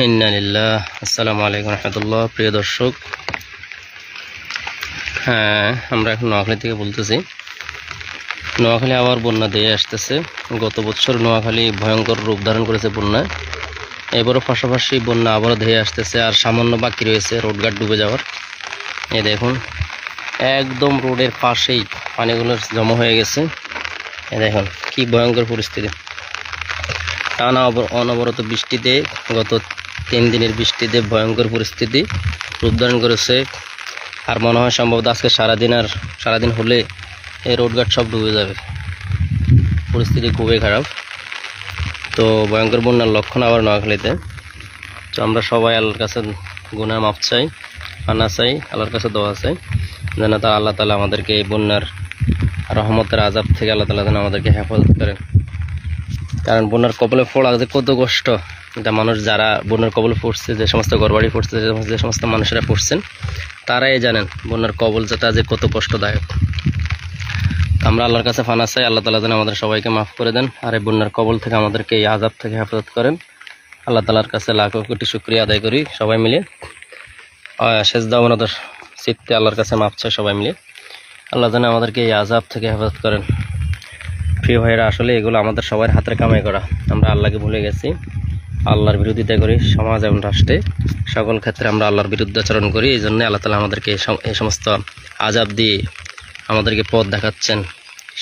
ইন্নালিল্লাহ। আসসালামু আলাইকুম রহমতুল্লাহ। প্রিয় দর্শক, হ্যাঁ, আমরা এখন নোয়াখালী থেকে বলতেছি। নোয়াখালী আবার বন্যা দিয়ে আসতেছে। গত বছর নোয়াখালী ভয়ঙ্কর রূপ ধারণ করেছে বন্যায়। এবারও পাশাপাশি বন্যা আবারও ধেয়ে আসতেছে, আর সামান্য বাকি রয়েছে রোডঘাট ডুবে যাওয়ার। এই দেখুন, একদম রোডের পাশেই পানিগুলো জমা হয়ে গেছে। এই দেখুন কি ভয়ঙ্কর পরিস্থিতি। টানা অনবরত বৃষ্টিতে, গত 3 দিনের বৃষ্টিতে ভয়ঙ্কর পরিস্থিতি রূপ ধারণ করেছে। আর মনে হয় সম্ভবত আজকে সারাদিন হলে এই রোডঘাট সব ডুবে যাবে। পরিস্থিতি খুবই খারাপ। তো ভয়ঙ্কর বন্যার লক্ষণ আবার নোয়াখালীতে। তো আমরা সবাই আল্লাহর কাছে গুনাহ মাফ চাই, পানা চাই, আল্লাহর কাছে দোয়া চাই যেন আল্লাহ তাআলা আমাদেরকে এই বন্যার রহমতের আযাব থেকে আল্লাহ তাআলা যেন আমাদেরকে হেফাজত করেন। কারণ বন্যার কবলে পড়া যে কত কষ্ট, এটা মানুষ যারা বন্যার কবলে পড়ছে, যে সমস্ত ঘরবাড়ি পড়ছে, যে সমস্ত মানুষেরা পড়ছেন, তারাই জানেন বন্যার কবল যেটা যে কত কষ্টদায়ক। আমরা আল্লাহর কাছে ফানা চাই, আল্লাহ তাআলা যেন আমাদের সবাইকে মাফ করে দেন, আর এই বন্যার কবল থেকে আমাদেরকে এই আযাব থেকে হেফাজত করেন। আল্লাহ তাআলার কাছে লাখো কোটি শুকরিয়া আদায় করি সবাই মিলে। সেজদা অবনত চিত্তে আল্লাহর কাছে মাফ চাই সবাই মিলে। আল্লাহ যেন আমাদেরকে এই আযাব থেকে হেফাজত করেন। প্রিয় ভাইয়েরা, আসলে এগুলো আমাদের সবার হাতের কামাই করা। আমরা আল্লাহকে ভুলে গেছি, আল্লাহর বিরোধিতা করি। সমাজ এবং রাষ্ট্রে সকল ক্ষেত্রে আমরা আল্লাহর বিরুদ্ধে আচরণ করি। এই জন্য আল্লাহ তাআলা আমাদেরকে এই সমস্ত আযাব দিয়ে আমাদেরকে পথ দেখাচ্ছেন,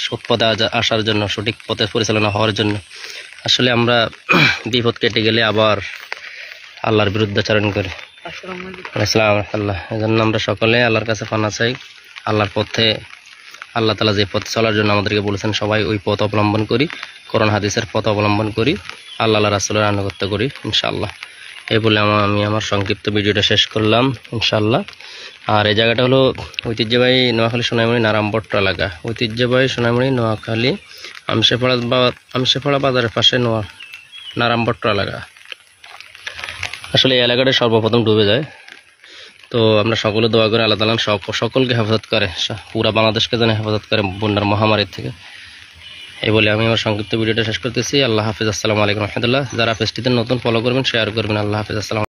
সৎ পথে আসার জন্য, সঠিক পথে পরিচালনা হওয়ার জন্য। আসলে আমরা বিপদ কেটে গেলে আবার আল্লাহর বিরুদ্ধে আচরণ করি। আসসালামু আলাইকুম। এই জন্য আমরা সকলে আল্লাহর কাছে পানা চাই, আল্লাহর পথে, আল্লাহ তাআলা যে পথ চলার জন্য আমাদেরকে বলেছেন সবাই ওই পথ অবলম্বন করি, কোরআন হাদিসের পথ অবলম্বন করি, আল্লাহ রাসূলের আনুগত্য করি ইনশাআল্লাহ। এই বলে আমি আমার সংক্ষিপ্ত ভিডিওটা শেষ করলাম ইনশাআল্লাহ। আর এই জায়গাটা হলো ঐতিহ্যবাহী নোয়াখালী সোনাইমুড়ি নারায়ণপট্ট এলাকা। ঐতিহ্যবাহী সোনাইমুড়ি নোয়াখালী আমশেপাড়া বাজারের পাশে নারায়ণপট্ট এলাকা। আসলে এই এলাকাটা সর্বপ্রথম ডুবে যায়। তো আমরা সকলে দোয়া করে আল্লাহ তাআলা সকলকে হেফাজত করে, পুরা বাংলাদেশকে যেন হেফাজত করে বন্যার মহামারীর থেকে। এই বলে আমি আমার সংক্ষিপ্ত ভিডিওটা শেষ করতেছি। আল্লাহ হাফেজ। আসসালামু আলাইকুম রহমতুল্লাহ। যারা পেজটিতে নতুন ফলো করবেন, শেয়ার করবেন। আল্লাহ হাফেজ। আসসালাম।